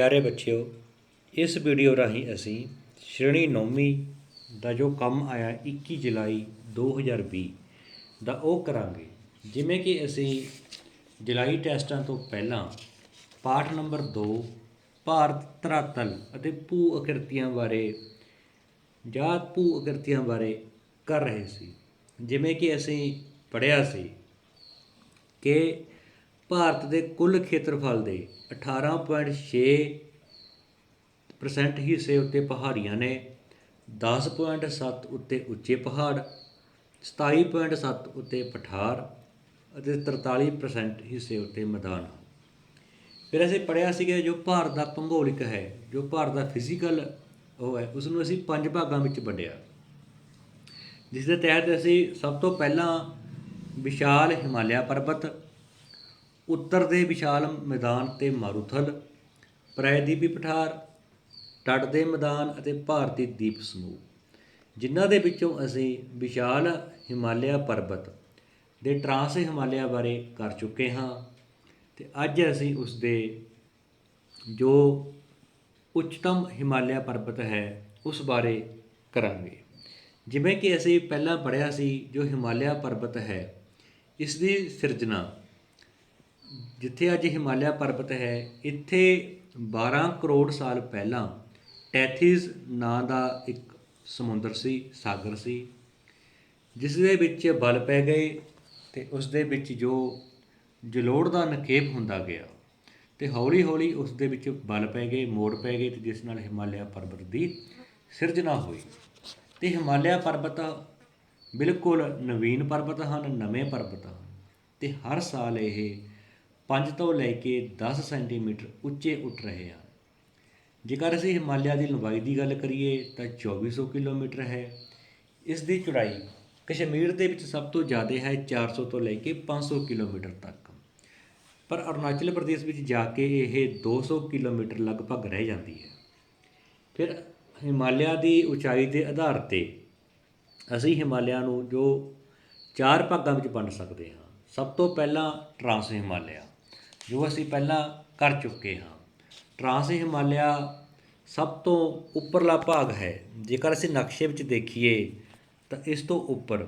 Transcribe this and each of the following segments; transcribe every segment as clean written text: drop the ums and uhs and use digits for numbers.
प्यारे बच्चों, इस वीडियो राही असी श्रेणी 9वीं ਦਾ ਜੋ ਕੰਮ ਆਇਆ 21 ਜੁਲਾਈ 2020 ਦਾ ਉਹ ਕਰਾਂਗੇ। ਜਿਵੇਂ ਕਿ ਅਸੀਂ ਜੁਲਾਈ ਟੈਸਟਾਂ ਤੋਂ ਪਹਿਲਾਂ ਪਾਠ ਨੰਬਰ 2 ਭਾਰਤ ਧਰਾਤਲ ਅਤੇ ਭੂ ਆਕ੍ਰਿਤੀਆਂ ਬਾਰੇ ਜਾਂ ਭੂ ਆਕ੍ਰਿਤੀਆਂ ਬਾਰੇ ਕਰ ਰਹੇ ਸੀ। ਜਿਵੇਂ ਕਿ ਅਸੀਂ ਪੜ੍ਹਿਆ ਸੀ ਕਿ ਭਾਰਤ ਦੇ ਕੁੱਲ ਖੇਤਰਫਲ ਦੇ 18.6% ਹਿੱਸੇ ਉੱਤੇ ਪਹਾੜੀਆਂ ਨੇ, 10.7 ਉੱਤੇ ਉੱਚੇ ਪਹਾੜ, 27.7 ਉੱਤੇ ਪਠਾਰ ਅਤੇ 43% ਹਿੱਸੇ ਉੱਤੇ ਮੈਦਾਨ ਹਨ। ਫਿਰ ਅਸੀਂ ਪੜ੍ਹਿਆ ਸੀ ਕਿ ਜੋ ਭਾਰਤ ਦਾ ਭੂਗੋਲਿਕ ਹੈ, ਜੋ ਭਾਰਤ ਦਾ ਫਿਜ਼ੀਕਲ ਉਹ ਹੈ, ਉਸ ਨੂੰ ਅਸੀਂ 5 ਭਾਗਾਂ ਵਿੱਚ ਵੰਡਿਆ, ਜਿਸ ਦੇ ਤਹਿਤ ਅਸੀਂ ਸਭ ਤੋਂ ਪਹਿਲਾਂ ਵਿਸ਼ਾਲ ਹਿਮਾਲਿਆ ਪਰਬਤ, ਉੱਤਰ ਦੇ ਵਿਸ਼ਾਲ ਮੈਦਾਨ ਅਤੇ ਮਾਰੂਥਲ, ਪ੍ਰਾਇਦੀਪੀ ਪਠਾਰ, ਤੱਟ ਦੇ ਮੈਦਾਨ ਅਤੇ ਭਾਰਤੀ ਦੀਪ ਸਮੂਹ, ਜਿਨ੍ਹਾਂ ਦੇ ਵਿੱਚੋਂ ਅਸੀਂ ਵਿਸ਼ਾਲ ਹਿਮਾਲਿਆ ਪਰਬਤ ਦੇ ਟਰਾਂਸ ਹਿਮਾਲਿਆ ਬਾਰੇ ਕਰ ਚੁੱਕੇ ਹਾਂ ਅਤੇ ਅੱਜ ਅਸੀਂ ਉਸ ਦੇ ਜੋ ਉੱਚਤਮ ਹਿਮਾਲਿਆ ਪਰਬਤ ਹੈ ਉਸ ਬਾਰੇ ਕਰਾਂਗੇ। ਜਿਵੇਂ ਕਿ ਅਸੀਂ ਪਹਿਲਾਂ ਪੜ੍ਹਿਆ ਸੀ, ਜੋ ਹਿਮਾਲਿਆ ਪਰਬਤ ਹੈ ਇਸ ਦੀ ਸਿਰਜਣਾ, ਜਿੱਥੇ ਅੱਜ ਹਿਮਾਲਿਆ ਪਰਬਤ ਹੈ, ਇੱਥੇ 12 ਕਰੋੜ ਸਾਲ ਪਹਿਲਾਂ ਟੈਥੀਜ਼ ਨਾਂ ਦਾ ਇੱਕ ਸਮੁੰਦਰ ਸੀ, ਸਾਗਰ ਸੀ, ਜਿਸ ਦੇ ਵਿੱਚ ਬਲ ਪੈ ਗਏ ਅਤੇ ਉਸ ਦੇ ਵਿੱਚ ਜੋ ਜਲੋੜ ਦਾ ਨਿਖੇਪ ਹੁੰਦਾ ਗਿਆ ਅਤੇ ਹੌਲੀ ਹੌਲੀ ਉਸ ਦੇ ਵਿੱਚ ਬਲ ਪੈ ਗਏ, ਮੋੜ ਪੈ ਗਏ, ਅਤੇ ਜਿਸ ਨਾਲ ਹਿਮਾਲਿਆ ਪਰਬਤ ਦੀ ਸਿਰਜਣਾ ਹੋਈ। ਅਤੇ ਹਿਮਾਲਿਆ ਪਰਬਤ ਬਿਲਕੁਲ ਨਵੀਨ ਪਰਬਤ ਹਨ, ਨਵੇਂ ਪਰਬਤ ਹਨ, ਅਤੇ ਹਰ ਸਾਲ ਇਹ 5 ਤੋਂ ਲੈ ਕੇ 10 ਸੈਂਟੀਮੀਟਰ ਉੱਚੇ ਉੱਠ ਰਹੇ ਹਨ। ਜੇਕਰ ਅਸੀਂ ਹਿਮਾਲਿਆ ਦੀ ਲੰਬਾਈ ਦੀ ਗੱਲ ਕਰੀਏ ਤਾਂ 2400 ਕਿਲੋਮੀਟਰ ਹੈ। ਇਸ ਦੀ ਚੌੜਾਈ ਕਸ਼ਮੀਰ ਦੇ ਵਿੱਚ ਸਭ ਤੋਂ ਜ਼ਿਆਦਾ ਹੈ, 400 ਤੋਂ ਲੈ ਕੇ 500 ਕਿਲੋਮੀਟਰ ਤੱਕ, ਪਰ ਅਰੁਣਾਚਲ ਪ੍ਰਦੇਸ਼ ਵਿੱਚ ਜਾ ਕੇ ਇਹ 200 ਕਿਲੋਮੀਟਰ ਲਗਭਗ ਰਹਿ ਜਾਂਦੀ ਹੈ। ਫਿਰ ਹਿਮਾਲਿਆ ਦੀ ਉਚਾਈ ਦੇ ਆਧਾਰ 'ਤੇ ਅਸੀਂ ਹਿਮਾਲਿਆ ਨੂੰ ਜੋ 4 ਭਾਗਾਂ ਵਿੱਚ ਵੰਡ ਸਕਦੇ ਹਾਂ। ਸਭ ਤੋਂ ਪਹਿਲਾਂ ਟਰਾਂਸ ਹਿਮਾਲਿਆ, ਜੋ ਅਸੀਂ ਪਹਿਲਾਂ ਕਰ ਚੁੱਕੇ ਹਾਂ। ਟਰਾਂਸ ਹਿਮਾਲਿਆ ਸਭ ਤੋਂ ਉੱਪਰਲਾ ਭਾਗ ਹੈ। ਜੇਕਰ ਅਸੀਂ ਨਕਸ਼ੇ ਵਿੱਚ ਦੇਖੀਏ ਤਾਂ ਇਸ ਤੋਂ ਉੱਪਰ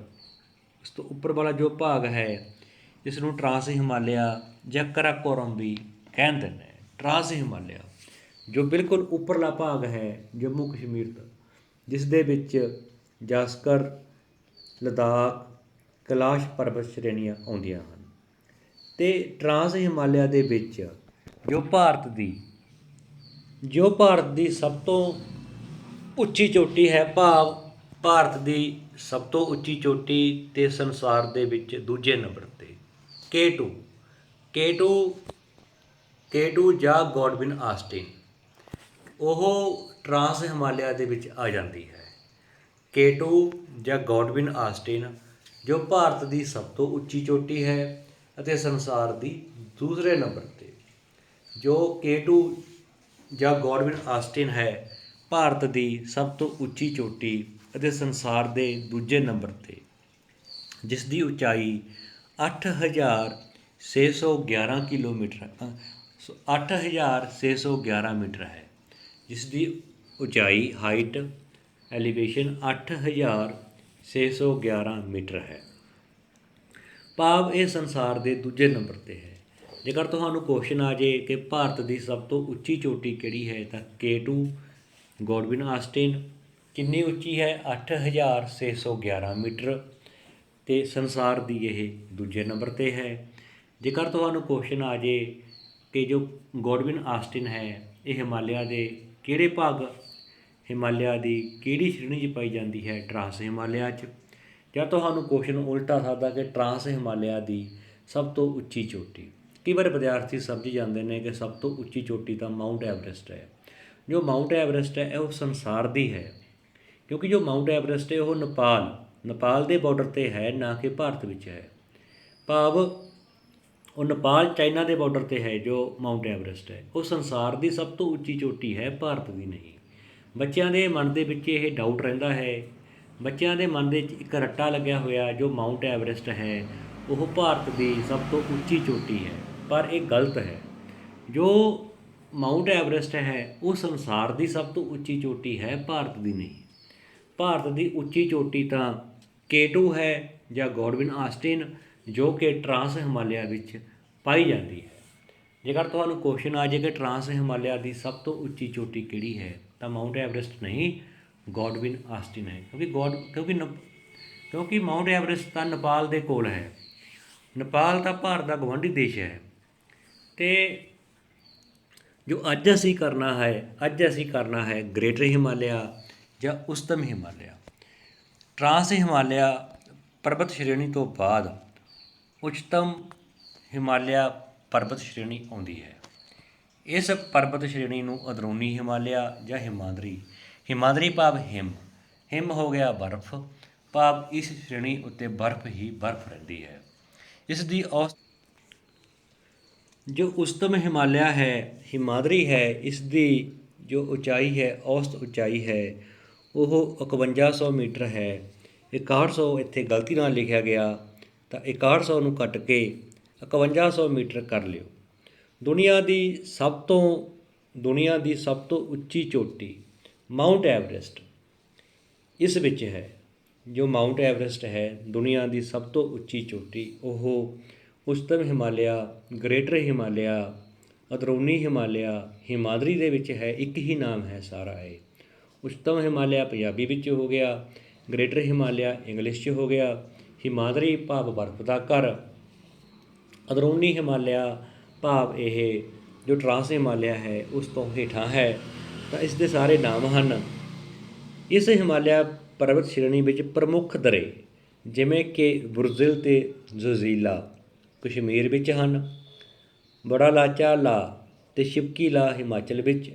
ਵਾਲਾ ਜੋ ਭਾਗ ਹੈ, ਇਸ ਨੂੰ ਟਰਾਂਸ ਹਿਮਾਲਿਆ ਜਾਂ ਕਰਾਕੋਰਮ ਵੀ ਕਹਿੰਦੇ ਨੇ। ਟਰਾਂਸ ਹਿਮਾਲਿਆ ਜੋ ਬਿਲਕੁਲ ਉੱਪਰਲਾ ਭਾਗ ਹੈ ਜੰਮੂ ਕਸ਼ਮੀਰ ਦਾ, ਜਿਸ ਦੇ ਵਿੱਚ ਜਾਸਕਰ, ਲੱਦਾਖ, ਕੈਲਾਸ਼ ਪਰਬਤ ਸ਼੍ਰੇਣੀਆਂ ਆਉਂਦੀਆਂ ਹਨ। ਅਤੇ ਟਰਾਂਸ ਹਿਮਾਲਿਆ ਦੇ ਵਿੱਚ ਜੋ ਭਾਰਤ ਦੀ ਸਭ ਤੋਂ ਉੱਚੀ ਚੋਟੀ ਹੈ, ਭਾਰਤ ਦੀ ਸਭ ਤੋਂ ਉੱਚੀ ਚੋਟੀ ਅਤੇ ਸੰਸਾਰ ਦੇ ਵਿੱਚ ਦੂਜੇ ਨੰਬਰ 'ਤੇ K2 ਜਾਂ ਗੋਡਵਿਨ ਆਸਟਿਨ, ਉਹ ਟਰਾਂਸ ਹਿਮਾਲਿਆ ਦੇ ਵਿੱਚ ਆ ਜਾਂਦੀ ਹੈ। K2 ਜਾਂ ਗੋਡਵਿਨ ਆਸਟਿਨ ਜੋ ਭਾਰਤ ਦੀ ਸਭ ਤੋਂ ਉੱਚੀ ਚੋਟੀ ਹੈ ਅਤੇ ਸੰਸਾਰ ਦੀ ਦੂਸਰੇ ਨੰਬਰ 'ਤੇ। ਜੋ K2 ਜਾਂ ਗੋਡਵਿਨ ਆਸਟਿਨ ਹੈ ਭਾਰਤ ਦੀ ਸਭ ਤੋਂ ਉੱਚੀ ਚੋਟੀ ਅਤੇ ਸੰਸਾਰ ਦੇ ਦੂਜੇ ਨੰਬਰ 'ਤੇ, ਜਿਸ ਦੀ ਉਚਾਈ 8611 ਕਿਲੋਮੀਟਰ 8611 ਮੀਟਰ ਹੈ, ਜਿਸ ਦੀ ਉਚਾਈ ਹਾਈਟ ਐਲੀਵੇਸ਼ਨ 8611 ਮੀਟਰ ਹੈ। ਭਾਵ ਇਹ ਸੰਸਾਰ ਦੇ ਦੂਜੇ ਨੰਬਰ 'ਤੇ ਹੈ। ਜੇਕਰ ਤੁਹਾਨੂੰ ਕੁਐਸਚਨ ਆ ਜਾਏ ਕਿ ਭਾਰਤ ਦੀ ਸਭ ਤੋਂ ਉੱਚੀ ਚੋਟੀ ਕਿਹੜੀ ਹੈ ਤਾਂ K2 ਗੋਡਵਿਨ ਆਸਟਿਨ ਕਿੰਨੀ ਉੱਚੀ ਹੈ, 8611 ਮੀਟਰ, ਅਤੇ ਸੰਸਾਰ ਦੀ ਇਹ ਦੂਜੇ ਨੰਬਰ 'ਤੇ ਹੈ। ਜੇਕਰ ਤੁਹਾਨੂੰ ਕੁਐਸਚਨ ਆ ਜਾਏ ਕਿ ਜੋ ਗੋਡਵਿਨ ਆਸਟਿਨ ਹੈ ਇਹ ਹਿਮਾਲਿਆ ਦੇ ਕਿਹੜੇ ਭਾਗ, ਹਿਮਾਲਿਆ ਦੀ ਕਿਹੜੀ ਸ਼੍ਰੇਣੀ 'ਚ ਪਾਈ ਜਾਂਦੀ ਹੈ, ਟਰਾਂਸ ਹਿਮਾਲਿਆ 'ਚ, ਜਾਂ ਤੁਹਾਨੂੰ ਕੁਐਸਚਨ ਉਲਟਾ ਸਕਦਾ ਕਿ ਟਰਾਂਸ ਹਿਮਾਲਿਆ ਦੀ ਸਭ ਤੋਂ ਉੱਚੀ ਚੋਟੀ। ਕਈ ਵਾਰ ਵਿਦਿਆਰਥੀ ਸਮਝ ਜਾਂਦੇ ਨੇ ਕਿ ਸਭ ਤੋਂ ਉੱਚੀ ਚੋਟੀ ਤਾਂ ਮਾਊਂਟ ਐਵਰੈਸਟ ਹੈ। ਜੋ ਮਾਊਂਟ ਐਵਰੈਸਟ ਹੈ ਉਹ ਸੰਸਾਰ ਦੀ ਹੈ, ਕਿਉਂਕਿ ਜੋ ਮਾਊਂਟ ਐਵਰੈਸਟ ਹੈ ਉਹ ਨੇਪਾਲ ਦੇ ਬਾਰਡਰ 'ਤੇ ਹੈ, ਨਾ ਕਿ ਭਾਰਤ ਵਿੱਚ ਹੈ। ਭਾਵ ਉਹ ਨੇਪਾਲ ਚਾਈਨਾ ਦੇ ਬਾਰਡਰ 'ਤੇ ਹੈ। ਜੋ ਮਾਊਂਟ ਐਵਰੈਸਟ ਹੈ ਉਹ ਸੰਸਾਰ ਦੀ ਸਭ ਤੋਂ ਉੱਚੀ ਚੋਟੀ ਹੈ, ਭਾਰਤ ਦੀ ਨਹੀਂ। ਬੱਚਿਆਂ ਦੇ ਮਨ ਦੇ ਵਿੱਚ ਇਹ ਡਾਊਟ ਰਹਿੰਦਾ ਹੈ, ਬੱਚਿਆਂ ਦੇ ਮਨ ਦੇ ਵਿੱਚ ਇੱਕ ਰੱਟਾ ਲੱਗਿਆ ਹੋਇਆ, ਜੋ ਮਾਊਂਟ ਐਵਰੈਸਟ ਹੈ ਉਹ ਭਾਰਤ ਦੀ ਸਭ ਤੋਂ ਉੱਚੀ ਚੋਟੀ ਹੈ, ਪਰ ਇਹ ਗਲਤ ਹੈ। ਜੋ ਮਾਊਂਟ ਐਵਰੈਸਟ ਹੈ ਉਹ ਸੰਸਾਰ ਦੀ ਸਭ ਤੋਂ ਉੱਚੀ ਚੋਟੀ ਹੈ, ਭਾਰਤ ਦੀ ਨਹੀਂ। ਭਾਰਤ ਦੀ ਉੱਚੀ ਚੋਟੀ ਤਾਂ K2 ਹੈ ਜਾਂ ਗੋਡਵਿਨ ਆਸਟਿਨ, ਜੋ ਕਿ ਟਰਾਂਸ ਹਿਮਾਲਿਆ ਵਿੱਚ ਪਾਈ ਜਾਂਦੀ ਹੈ। ਜੇਕਰ ਤੁਹਾਨੂੰ ਕੁਐਸਚਨ ਆ ਜਾਏ ਕਿ ਟਰਾਂਸ ਹਿਮਾਲਿਆ ਦੀ ਸਭ ਤੋਂ ਉੱਚੀ ਚੋਟੀ ਕਿਹੜੀ ਹੈ, ਤਾਂ ਮਾਊਂਟ ਐਵਰੈਸਟ ਨਹੀਂ, ਗੋਡਵਿਨ ਆਸਟਿਨ ਹੈ। ਕਿਉਂਕਿ ਮਾਊਂਟ ਐਵਰੈਸਟ ਤਾਂ ਨੇਪਾਲ ਦੇ ਕੋਲ ਹੈ। ਨੇਪਾਲ ਤਾਂ ਭਾਰਤ ਦਾ ਗੁਆਂਢੀ ਦੇਸ਼ ਹੈ। ਅਤੇ ਜੋ ਅੱਜ ਅਸੀਂ ਕਰਨਾ ਹੈ ਗ੍ਰੇਟਰ ਹਿਮਾਲਿਆ ਜਾਂ ਉਸਤਮ ਹਿਮਾਲਿਆ। ਟਰਾਂਸ ਹਿਮਾਲਿਆ ਪਰਬਤ ਸ਼੍ਰੇਣੀ ਤੋਂ ਬਾਅਦ ਉੱਚਤਮ ਹਿਮਾਲਿਆ ਪਰਬਤ ਸ਼੍ਰੇਣੀ ਆਉਂਦੀ ਹੈ। ਇਸ ਪਰਬਤ ਸ਼੍ਰੇਣੀ ਨੂੰ ਅੰਦਰੂਨੀ ਹਿਮਾਲਿਆ ਜਾਂ ਹਿਮਾਦਰੀ ਭਾਵ ਹਿਮ ਹੋ ਗਿਆ ਬਰਫ਼, ਭਾਵ ਇਸ ਸ਼੍ਰੇਣੀ ਉੱਤੇ ਬਰਫ਼ ਹੀ ਬਰਫ਼ ਰਹਿੰਦੀ ਹੈ। ਇਸ ਦੀ ਜੋ ਉਸਤਮ ਹਿਮਾਲਿਆ ਹੈ, ਹਿਮਾਦਰੀ ਹੈ, ਇਸ ਦੀ ਜੋ ਉਚਾਈ ਹੈ, ਔਸਤ ਉਚਾਈ ਹੈ ਉਹ 5100 ਮੀਟਰ ਹੈ। 6100 ਇੱਥੇ ਗਲਤੀ ਨਾਲ ਲਿਖਿਆ ਗਿਆ, ਤਾਂ 6100 ਨੂੰ ਕੱਟ ਕੇ 5100 ਮੀਟਰ ਕਰ ਲਿਓ। ਦੁਨੀਆ ਦੀ ਸਭ ਤੋਂ ਉੱਚੀ ਚੋਟੀ ਮਾਊਂਟ ਐਵਰੈਸਟ ਇਸ ਵਿੱਚ ਹੈ। ਜੋ ਮਾਊਂਟ ਐਵਰੈਸਟ ਹੈ ਦੁਨੀਆ ਦੀ ਸਭ ਤੋਂ ਉੱਚੀ ਚੋਟੀ, ਉਹ ਉਸਤਮ ਹਿਮਾਲਿਆ, ਗ੍ਰੇਟਰ ਹਿਮਾਲਿਆ, ਅੰਦਰੂਨੀ ਹਿਮਾਲਿਆ, ਹਿਮਾਦਰੀ ਦੇ ਵਿੱਚ ਹੈ। ਇੱਕ ਹੀ ਨਾਮ ਹੈ ਸਾਰਾ ਇਹ। ਉਸਤਮ ਹਿਮਾਲਿਆ ਪੰਜਾਬੀ ਵਿੱਚ ਹੋ ਗਿਆ, ਗ੍ਰੇਟਰ ਹਿਮਾਲਿਆ ਇੰਗਲਿਸ਼ 'ਚ ਹੋ ਗਿਆ, ਹਿਮਾਦਰੀ ਭਾਵ ਬਰਫ਼ ਦਾ ਘਰ, ਅੰਦਰੂਨੀ ਹਿਮਾਲਿਆ ਭਾਵ ਇਹ ਜੋ ਟਰਾਂਸ ਹਿਮਾਲਿਆ ਹੈ ਉਸ ਤੋਂ ਹੇਠਾਂ ਹੈ। ਤਾਂ ਇਸ ਦੇ ਸਾਰੇ ਨਾਮ ਹਨ। ਇਸ ਹਿਮਾਲਿਆ ਪਰਬਤ ਸ਼੍ਰੇਣੀ ਵਿੱਚ ਪ੍ਰਮੁੱਖ ਦਰੇ ਜਿਵੇਂ ਕਿ ਬੁਰਜ਼ਿਲ ਅਤੇ ਜ਼ੋਜ਼ੀਲਾ ਕਸ਼ਮੀਰ ਵਿੱਚ ਹਨ। ਬੜਾ ਲਾਚਾ ਲਾ ਅਤੇ ਸ਼ਿਵਕੀ ਲਾ ਹਿਮਾਚਲ ਵਿੱਚ,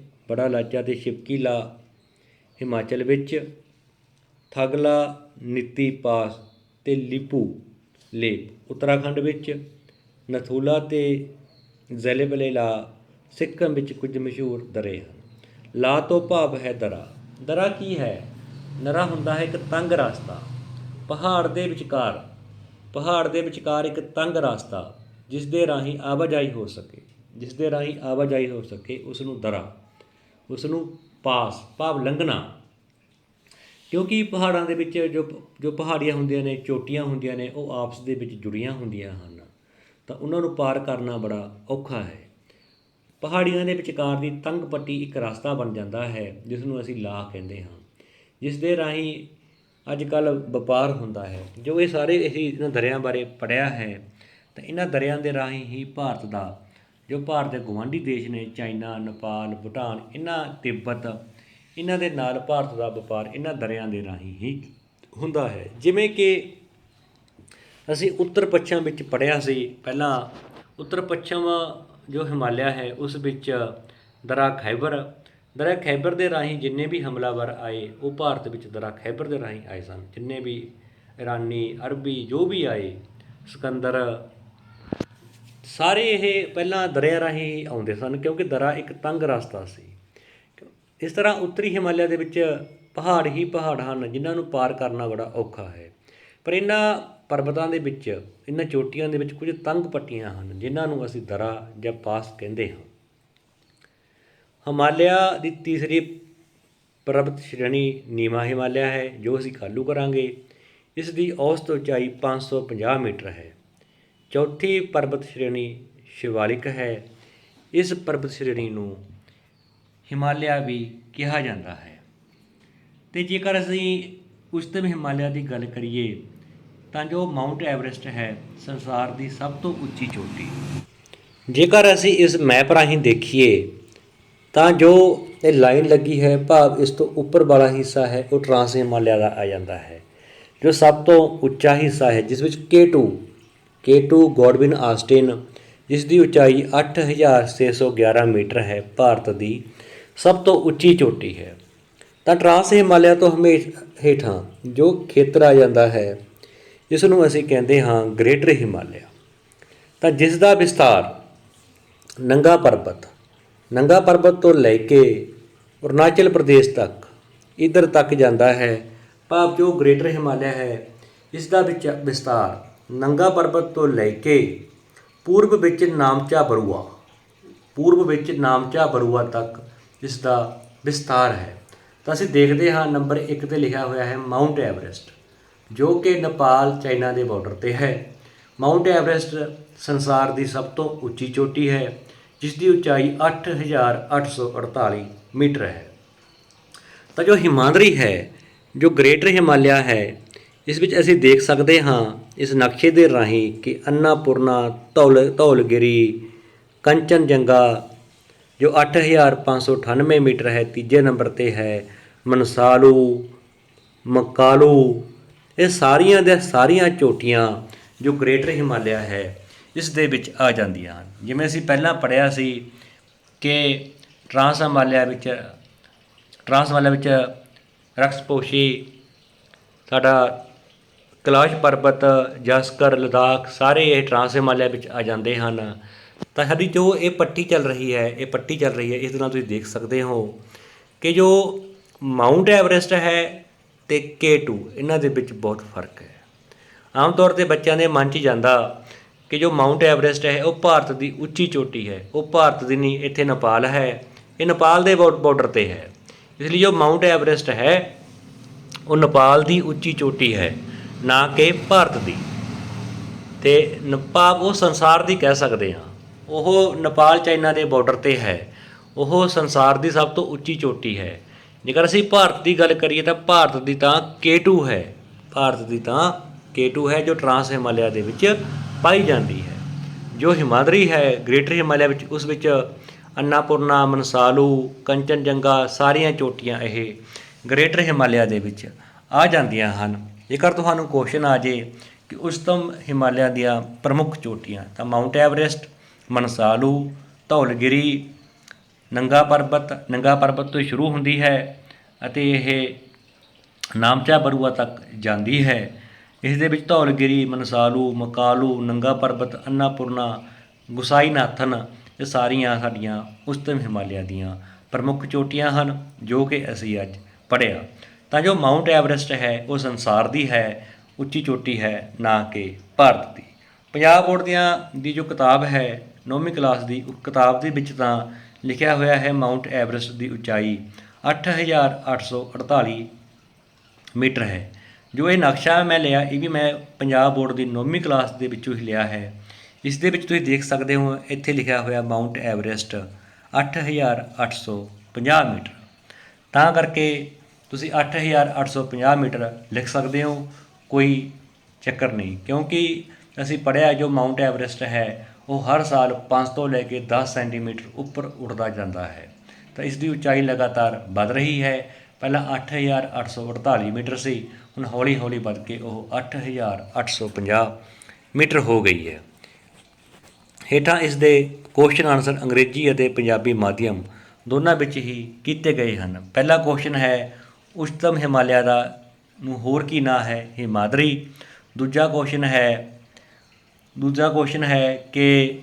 ਹਿਮਾਚਲ ਵਿੱਚ, ਥਗਲਾ ਨੀਤੀ ਪਾਸ ਅਤੇ ਲਿਪੂ ਲੇਪ ਉੱਤਰਾਖੰਡ ਵਿੱਚ, ਨਥੂਲਾ ਅਤੇ ਜ਼ੈਲੇਬਲੇਲਾ ਸਿੱਕਮ ਵਿੱਚ ਕੁਝ ਮਸ਼ਹੂਰ ਦਰੇ ਹਨ। ਲਾ ਤੋਂ ਭਾਵ ਹੈ ਦਰਾ। ਦਰਾ ਕੀ ਹੈ? ਦਰਾ ਹੁੰਦਾ ਹੈ ਇੱਕ ਤੰਗ ਰਸਤਾ, ਪਹਾੜ ਦੇ ਵਿਚਕਾਰ ਇੱਕ ਤੰਗ ਰਸਤਾ ਜਿਸ ਦੇ ਰਾਹੀਂ ਆਵਾਜਾਈ ਹੋ ਸਕੇ, ਉਸਨੂੰ ਦਰਾ, ਉਸਨੂੰ ਪਾਸ ਭਾਵ ਲੰਘਣਾ। ਕਿਉਂਕਿ ਪਹਾੜਾਂ ਦੇ ਵਿੱਚ ਜੋ ਪਹਾੜੀਆਂ ਹੁੰਦੀਆਂ ਨੇ, ਚੋਟੀਆਂ ਹੁੰਦੀਆਂ ਨੇ, ਉਹ ਆਪਸ ਦੇ ਵਿੱਚ ਜੁੜੀਆਂ ਹੁੰਦੀਆਂ ਹਨ, ਤਾਂ ਉਹਨਾਂ ਨੂੰ ਪਾਰ ਕਰਨਾ ਬੜਾ ਔਖਾ ਹੈ। ਪਹਾੜੀਆਂ ਦੇ ਵਿਚਕਾਰ ਦੀ ਤੰਗ ਪੱਟੀ ਇੱਕ ਰਸਤਾ ਬਣ ਜਾਂਦਾ ਹੈ ਜਿਸ ਨੂੰ ਅਸੀਂ ਲਾਹ ਕਹਿੰਦੇ ਹਾਂ, ਜਿਸ ਦੇ ਰਾਹੀਂ ਅੱਜ ਕੱਲ੍ਹ ਵਪਾਰ ਹੁੰਦਾ ਹੈ। ਜੋ ਇਹ ਸਾਰੇ ਅਸੀਂ ਇਹਨਾਂ ਦਰਿਆਂ ਬਾਰੇ ਪੜ੍ਹਿਆ ਹੈ, ਤਾਂ ਇਹਨਾਂ ਦਰਿਆਂ ਦੇ ਰਾਹੀਂ ਹੀ ਭਾਰਤ ਦੇ ਗੁਆਂਢੀ ਦੇਸ਼ ਨੇ, ਚਾਈਨਾ, ਨੇਪਾਲ, ਭੂਟਾਨ, ਤਿੱਬਤ, ਇਹਨਾਂ ਦੇ ਨਾਲ ਭਾਰਤ ਦਾ ਵਪਾਰ ਇਹਨਾਂ ਦਰਿਆਂ ਦੇ ਰਾਹੀਂ ਹੀ ਹੁੰਦਾ ਹੈ। ਜਿਵੇਂ ਕਿ ਅਸੀਂ ਉੱਤਰ ਪੱਛਮ ਵਿੱਚ ਪੜ੍ਹਿਆ ਸੀ ਪਹਿਲਾਂ, ਉੱਤਰ ਪੱਛਮ ਜੋ ਹਿਮਾਲਿਆ ਹੈ ਉਸ ਵਿੱਚ ਦਰਾ ਖੈਬਰ ਦੇ ਰਾਹੀਂ ਜਿੰਨੇ ਵੀ ਹਮਲਾਵਰ ਆਏ ਉਹ ਭਾਰਤ ਵਿੱਚ ਦਰਾ ਖੈਬਰ ਦੇ ਰਾਹੀਂ ਆਏ ਸਨ। ਜਿੰਨੇ ਵੀ ਇਰਾਨੀ, ਅਰਬੀ ਜੋ ਵੀ ਆਏ, ਸਿਕੰਦਰ, ਸਾਰੇ ਇਹ ਪਹਿਲਾਂ ਦਰਿਆ ਰਾਹੀਂ ਹੀ ਆਉਂਦੇ ਸਨ, ਕਿਉਂਕਿ ਦਰਾ ਇੱਕ ਤੰਗ ਰਸਤਾ ਸੀ। ਇਸ ਤਰ੍ਹਾਂ ਉੱਤਰੀ ਹਿਮਾਲਿਆ ਦੇ ਵਿੱਚ ਪਹਾੜ ਹੀ ਪਹਾੜ ਹਨ ਜਿਨ੍ਹਾਂ ਨੂੰ ਪਾਰ ਕਰਨਾ ਬੜਾ ਔਖਾ ਹੈ। ਪਰ ਇਹਨਾਂ ਪਰਬਤਾਂ ਦੇ ਵਿੱਚ, ਇਹਨਾਂ ਚੋਟੀਆਂ ਦੇ ਵਿੱਚ ਕੁਝ ਤੰਗ ਪੱਟੀਆਂ ਹਨ ਜਿਨ੍ਹਾਂ ਨੂੰ ਅਸੀਂ ਦਰਾ ਜਾਂ ਪਾਸ ਕਹਿੰਦੇ ਹਾਂ। ਹਿਮਾਲਿਆ ਦੀ ਤੀਸਰੀ ਪਰਬਤ ਸ਼੍ਰੇਣੀ ਨੀਵਾਂ ਹਿਮਾਲਿਆ ਹੈ, ਜੋ ਅਸੀਂ ਖਾਲੂ ਕਰਾਂਗੇ। ਇਸ ਦੀ ਔਸਤ ਉਚਾਈ 550 ਮੀਟਰ ਹੈ। ਚੌਥੀ ਪਰਬਤ ਸ਼੍ਰੇਣੀ ਸ਼ਿਵਾਲਿਕ ਹੈ। ਇਸ ਪਰਬਤ ਸ਼੍ਰੇਣੀ ਨੂੰ ਹਿਮਾਲਿਆ ਵੀ ਕਿਹਾ ਜਾਂਦਾ ਹੈ। ਅਤੇ ਜੇਕਰ ਅਸੀਂ ਉਸਤਮ ਹਿਮਾਲਿਆ ਦੀ ਗੱਲ ਕਰੀਏ ਤਾਂ ਜੋ ਮਾਊਂਟ ਐਵਰੈਸਟ ਹੈ ਸੰਸਾਰ ਦੀ ਸਭ ਤੋਂ ਉੱਚੀ ਚੋਟੀ। ਜੇਕਰ ਅਸੀਂ ਇਸ ਮੈਪ ਰਾਹੀਂ ਦੇਖੀਏ ਤਾਂ ਜੋ ਇਹ ਲਾਈਨ ਲੱਗੀ ਹੈ, ਭਾਵ ਇਸ ਤੋਂ ਉੱਪਰ ਵਾਲਾ ਹਿੱਸਾ ਹੈ ਉਹ ਟਰਾਂਸ ਹਿਮਾਲਿਆ ਦਾ ਆ ਜਾਂਦਾ ਹੈ। ਜੋ ਸਭ ਤੋਂ ਉੱਚਾ ਹਿੱਸਾ ਹੈ ਜਿਸ ਵਿੱਚ K2 ਗੋਡਵਿਨ ਆਸਟਿਨ, ਜਿਸ ਦੀ ਉਚਾਈ 8611 ਮੀਟਰ ਹੈ, ਭਾਰਤ ਦੀ ਸਭ ਤੋਂ ਉੱਚੀ ਚੋਟੀ ਹੈ। ਤਾਂ ਟਰਾਂਸ ਹਿਮਾਲਿਆ ਤੋਂ ਹੇਠਾਂ ਜੋ ਖੇਤਰ ਆ ਜਾਂਦਾ ਹੈ ਜਿਸ ਨੂੰ ਅਸੀਂ ਕਹਿੰਦੇ ਹਾਂ ਗ੍ਰੇਟਰ ਹਿਮਾਲਿਆ, ਤਾਂ ਜਿਸ ਦਾ ਵਿਸਤਾਰ ਨੰਗਾ ਪਰਬਤ ਤੋਂ ਲੈ ਕੇ ਅਰੁਣਾਚਲ ਪ੍ਰਦੇਸ਼ ਤੱਕ ਇੱਧਰ ਤੱਕ ਜਾਂਦਾ ਹੈ। ਭਾਵ ਜੋ ਗ੍ਰੇਟਰ ਹਿਮਾਲਿਆ ਹੈ ਇਸ ਦਾ ਵਿਸਤਾਰ ਨੰਗਾ ਪਰਬਤ ਤੋਂ ਲੈ ਕੇ ਪੂਰਬ ਵਿੱਚ ਨਾਮਚਾ ਬਰੂਆ ਪੂਰਬ ਵਿੱਚ ਨਾਮਚਾ ਬਰੂਆ ਤੱਕ ਇਸ ਦਾ ਵਿਸਤਾਰ ਹੈ। ਤਾਂ ਅਸੀਂ ਦੇਖਦੇ ਹਾਂ ਨੰਬਰ 1 'ਤੇ ਲਿਖਿਆ ਹੋਇਆ ਹੈ ਮਾਊਂਟ ਐਵਰੈਸਟ, ਜੋ ਕਿ ਨੇਪਾਲ ਚਾਈਨਾ ਦੇ ਬਾਰਡਰ 'ਤੇ ਹੈ। ਮਾਊਂਟ ਐਵਰੈਸਟ ਸੰਸਾਰ ਦੀ ਸਭ ਤੋਂ ਉੱਚੀ ਚੋਟੀ ਹੈ, ਜਿਸ ਦੀ ਉਚਾਈ 8,848 ਮੀਟਰ ਹੈ। ਤਾਂ ਜੋ ਹਿਮਾਦਰੀ ਹੈ, ਜੋ ਗ੍ਰੇਟਰ ਹਿਮਾਲਿਆ ਹੈ, ਇਸ ਵਿੱਚ ਅਸੀਂ ਦੇਖ ਸਕਦੇ ਹਾਂ ਇਸ ਨਕਸ਼ੇ ਦੇ ਰਾਹੀਂ ਕਿ ਅੰਨਾਪੂਰਨਾ, ਧੌਲਗਿਰੀ, ਕੰਚਨਜੰਗਾ ਜੋ 8,598 ਮੀਟਰ ਹੈ ਤੀਜੇ ਨੰਬਰ 'ਤੇ ਹੈ, ਮਨਸਾਲੂ, ਮਕਾਲੂ, ਇਹ ਸਾਰੀਆਂ ਦੇ ਸਾਰੀਆਂ ਚੋਟੀਆਂ ਜੋ ਗ੍ਰੇਟਰ ਹਿਮਾਲਿਆ ਹੈ ਇਸ ਦੇ ਵਿੱਚ ਆ ਜਾਂਦੀਆਂ ਹਨ। ਜਿਵੇਂ ਅਸੀਂ ਪਹਿਲਾਂ ਪੜ੍ਹਿਆ ਸੀ ਕਿ ਟਰਾਂਸ ਹਿਮਾਲਿਆ ਵਿੱਚ ਰਕਸਪੋਸ਼ੀ, ਸਾਡਾ ਕੈਲਾਸ਼ ਪਰਬਤ, ਜਾਸਕਰ, ਲਦਾਖ, ਸਾਰੇ ਇਹ ਟਰਾਂਸ ਹਿਮਾਲਿਆ ਵਿੱਚ ਆ ਜਾਂਦੇ ਹਨ। ਤਾਂ ਸਾਡੀ ਜੋ ਇਹ ਪੱਟੀ ਚੱਲ ਰਹੀ ਹੈ ਇਸ ਤਰ੍ਹਾਂ ਤੁਸੀਂ ਦੇਖ ਸਕਦੇ ਹੋ ਕਿ ਜੋ ਮਾਊਂਟ ਐਵਰੈਸਟ ਹੈ ਅਤੇ K2 ਇਹਨਾਂ ਦੇ ਵਿੱਚ ਬਹੁਤ ਫਰਕ ਹੈ। ਆਮ ਤੌਰ 'ਤੇ ਬੱਚਿਆਂ ਦੇ ਮਨ 'ਚ ਜਾਂਦਾ ਕਿ ਜੋ ਮਾਊਂਟ ਐਵਰੈਸਟ ਹੈ ਉਹ ਭਾਰਤ ਦੀ ਉੱਚੀ ਚੋਟੀ ਹੈ। ਉਹ ਭਾਰਤ ਦੀ ਨਹੀਂ, ਇੱਥੇ ਨੇਪਾਲ ਹੈ, ਇਹ ਨੇਪਾਲ ਦੇ ਬਾਰਡਰ 'ਤੇ ਹੈ। ਇਸ ਲਈ ਜੋ ਮਾਊਂਟ ਐਵਰੈਸਟ ਹੈ ਉਹ ਨੇਪਾਲ ਦੀ ਉੱਚੀ ਚੋਟੀ ਹੈ, ਨਾ ਕਿ ਭਾਰਤ ਦੀ। ਅਤੇ ਭਾਵ ਉਹ ਸੰਸਾਰ ਦੀ ਕਹਿ ਸਕਦੇ ਹਾਂ। ਉਹ ਨੇਪਾਲ ਚਾਈਨਾ ਦੇ ਬਾਰਡਰ 'ਤੇ ਹੈ, ਉਹ ਸੰਸਾਰ ਦੀ ਸਭ ਤੋਂ ਉੱਚੀ ਚੋਟੀ ਹੈ। ਜੇਕਰ ਅਸੀਂ ਭਾਰਤ ਦੀ ਗੱਲ ਕਰੀਏ ਤਾਂ ਭਾਰਤ ਦੀ ਤਾਂ K2 ਹੈ, ਜੋ ਟਰਾਂਸ ਹਿਮਾਲਿਆ ਦੇ ਵਿੱਚ ਪਾਈ ਜਾਂਦੀ ਹੈ। ਜੋ ਹਿਮਾਦਰੀ ਹੈ ਗ੍ਰੇਟਰ ਹਿਮਾਲਿਆ ਵਿੱਚ, ਉਸ ਵਿੱਚ ਅੰਨਾਪੂਰਨਾ, ਮਨਸਾਲੂ, ਕੰਚਨਜੰਗਾ ਸਾਰੀਆਂ ਚੋਟੀਆਂ ਇਹ ਗ੍ਰੇਟਰ ਹਿਮਾਲਿਆ ਦੇ ਵਿੱਚ ਆ ਜਾਂਦੀਆਂ ਹਨ। ਜੇਕਰ ਤੁਹਾਨੂੰ ਕੁਐਸਚਨ ਆ ਜੇ ਕਿ ਉੱਚਤਮ ਹਿਮਾਲਿਆ ਦੀਆਂ ਪ੍ਰਮੁੱਖ ਚੋਟੀਆਂ, ਤਾਂ ਮਾਊਂਟ ਐਵਰੈਸਟ, ਮਨਸਾਲੂ, ਧੌਲਗਿਰੀ, ਨੰਗਾ ਪਰਬਤ ਤੋਂ ਸ਼ੁਰੂ ਹੁੰਦੀ ਹੈ ਅਤੇ ਇਹ ਨਾਮਚਾ ਬਰੂਆ ਤੱਕ ਜਾਂਦੀ ਹੈ। ਇਸ ਦੇ ਵਿੱਚ ਧੌਲਗਿਰੀ, ਮਨਸਾਲੂ, ਮਕਾਲੂ, ਨੰਗਾ ਪਰਬਤ, ਅੰਨਾਪੂਰਨਾ, ਗੁਸਾਈਨਾਥਨ ਇਹ ਸਾਰੀਆਂ ਸਾਡੀਆਂ ਉੱਚਤਮ ਹਿਮਾਲਿਆ ਦੀਆਂ ਪ੍ਰਮੁੱਖ ਚੋਟੀਆਂ ਹਨ, ਜੋ ਕਿ ਅਸੀਂ ਅੱਜ ਪੜ੍ਹਿਆ। ਤਾਂ ਜੋ ਮਾਊਂਟ ਐਵਰੈਸਟ ਹੈ ਉਹ ਸੰਸਾਰ ਦੀ ਹੈ, ਉੱਚੀ ਚੋਟੀ ਹੈ, ਨਾ ਕਿ ਭਾਰਤ ਦੀ। ਪੰਜਾਬ ਬੋਰਡ ਦੀ ਜੋ ਕਿਤਾਬ ਹੈ 9ਵੀਂ ਕਲਾਸ ਦੀ, ਉਸ ਕਿਤਾਬ ਦੇ ਵਿੱਚ ਤਾਂ ਲਿਖਿਆ ਹੋਇਆ ਹੈ ਮਾਊਂਟ ਐਵਰੈਸਟ ਦੀ ਉਚਾਈ 8,848 ਮੀਟਰ ਹੈ। ਜੋ ਇਹ ਨਕਸ਼ਾ ਮੈਂ ਲਿਆ, ਇਹ ਵੀ ਮੈਂ ਪੰਜਾਬ ਬੋਰਡ ਦੀ 9ਵੀਂ ਕਲਾਸ ਦੇ ਵਿੱਚੋਂ ਹੀ ਲਿਆ ਹੈ। ਇਸ ਦੇ ਵਿੱਚ ਤੁਸੀਂ ਦੇਖ ਸਕਦੇ ਹੋ ਇੱਥੇ ਲਿਖਿਆ ਹੋਇਆ ਮਾਊਂਟ ਐਵਰੈਸਟ 8,850 ਮੀਟਰ। ਤਾਂ ਕਰਕੇ ਤੁਸੀਂ 8,850 ਮੀਟਰ ਲਿਖ ਸਕਦੇ ਹੋ, ਕੋਈ ਚੱਕਰ ਨਹੀਂ, ਕਿਉਂਕਿ ਅਸੀਂ ਪੜ੍ਹਿਆ ਜੋ ਮਾਊਂਟ ਐਵਰੈਸਟ ਹੈ ਉਹ ਹਰ ਸਾਲ 5 ਤੋਂ ਲੈ ਕੇ 10 ਸੈਂਟੀਮੀਟਰ ਉੱਪਰ ਉੱਠਦਾ ਜਾਂਦਾ ਹੈ। ਤਾਂ ਇਸ ਦੀ ਉਚਾਈ ਲਗਾਤਾਰ ਵੱਧ ਰਹੀ ਹੈ। ਪਹਿਲਾਂ 8,848 ਮੀਟਰ ਸੀ, ਹੁਣ ਹੌਲੀ ਹੌਲੀ ਵੱਧ ਕੇ ਉਹ 8,850 ਮੀਟਰ ਹੋ ਗਈ ਹੈ। ਹੇਠਾਂ ਇਸ ਦੇ ਕੁਐਸਚਨ ਆਨਸਰ ਅੰਗਰੇਜ਼ੀ ਅਤੇ ਪੰਜਾਬੀ ਮਾਧਿਅਮ ਦੋਨਾਂ ਵਿੱਚ ਹੀ ਕੀਤੇ ਗਏ ਹਨ। ਪਹਿਲਾ ਕੁਐਸਚਨ ਹੈ ਉੱਚਤਮ ਹਿਮਾਲਿਆ ਦਾ ਨੂੰ ਹੋਰ ਕੀ ਨਾਂ ਹੈ? ਹਿਮਾਦਰੀ। ਦੂਜਾ ਕੁਐਸਚਨ ਹੈ ਕਿ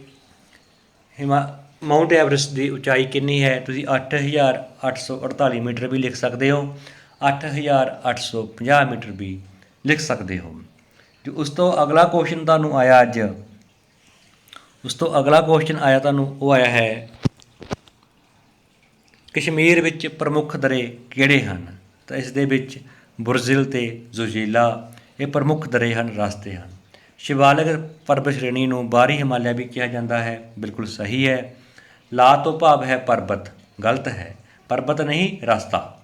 ਮਾਊਂਟ ਐਵਰੈਸਟ ਦੀ ਉਚਾਈ ਕਿੰਨੀ ਹੈ? ਤੁਸੀਂ 8,848 ਮੀਟਰ ਵੀ ਲਿਖ ਸਕਦੇ ਹੋ, 8,850 ਮੀਟਰ ਵੀ ਲਿਖ ਸਕਦੇ ਹੋ। ਜੋ ਉਸ ਤੋਂ ਅਗਲਾ ਕੁਐਸਚਨ ਤੁਹਾਨੂੰ ਆਇਆ ਤੁਹਾਨੂੰ ਉਹ ਆਇਆ ਹੈ ਕਸ਼ਮੀਰ ਵਿੱਚ ਪ੍ਰਮੁੱਖ ਦਰੇ ਕਿਹੜੇ ਹਨ? ਤਾਂ ਇਸ ਦੇ ਵਿੱਚ ਬੁਰਜ਼ਿਲ ਅਤੇ ਜ਼ੋਜੀਲਾ ਇਹ ਪ੍ਰਮੁੱਖ ਦਰੇ ਹਨ, ਰਸਤੇ ਹਨ। ਸ਼ਿਵਾਲਿਕ ਪਰਬਤ ਸ਼੍ਰੇਣੀ ਨੂੰ ਬਾਹਰੀ ਹਿਮਾਲਿਆ ਵੀ ਕਿਹਾ ਜਾਂਦਾ ਹੈ, ਬਿਲਕੁਲ ਸਹੀ ਹੈ। ਲਾ ਤੋਂ ਭਾਵ ਹੈ ਪਰਬਤ, ਗਲਤ ਹੈ, ਪਰਬਤ ਨਹੀਂ ਰਸਤਾ,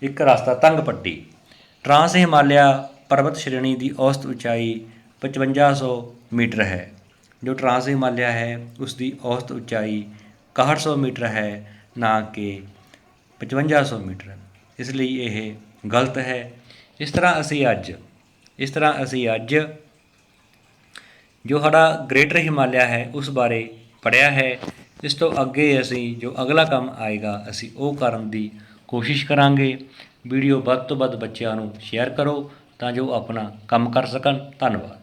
ਇੱਕ ਰਸਤਾ ਤੰਗ ਪੱਟੀ। ਟਰਾਂਸ ਹਿਮਾਲਿਆ ਪਰਬਤ ਸ਼੍ਰੇਣੀ ਦੀ ਔਸਤ ਉਚਾਈ 5500 ਮੀਟਰ ਹੈ। ਜੋ ਟਰਾਂਸ ਹਿਮਾਲਿਆ ਹੈ ਉਸ ਦੀ ਔਸਤ ਉਚਾਈ 6100 ਮੀਟਰ ਹੈ, ਨਾ ਕਿ 5500 ਮੀਟਰ। ਇਸ ਲਈ ਇਹ ਗਲਤ ਹੈ। ਇਸ ਤਰ੍ਹਾਂ ਅਸੀਂ ਅੱਜ ਜੋ ਸਾਡਾ ਗ੍ਰੇਟਰ ਹਿਮਾਲਿਆ ਹੈ ਉਸ ਬਾਰੇ ਪੜ੍ਹਿਆ ਹੈ। ਇਸ ਤੋਂ ਅੱਗੇ ਅਸੀਂ ਜੋ ਅਗਲਾ ਕੰਮ ਆਏਗਾ ਅਸੀਂ ਉਹ ਕਰਨ ਦੀ ਕੋਸ਼ਿਸ਼ ਕਰਾਂਗੇ। ਵੀਡੀਓ ਵੱਧ ਤੋਂ ਵੱਧ ਬੱਚਿਆਂ ਨੂੰ ਸ਼ੇਅਰ ਕਰੋ ਤਾਂ ਜੋ ਆਪਣਾ ਕੰਮ ਕਰ ਸਕਣ। ਧੰਨਵਾਦ।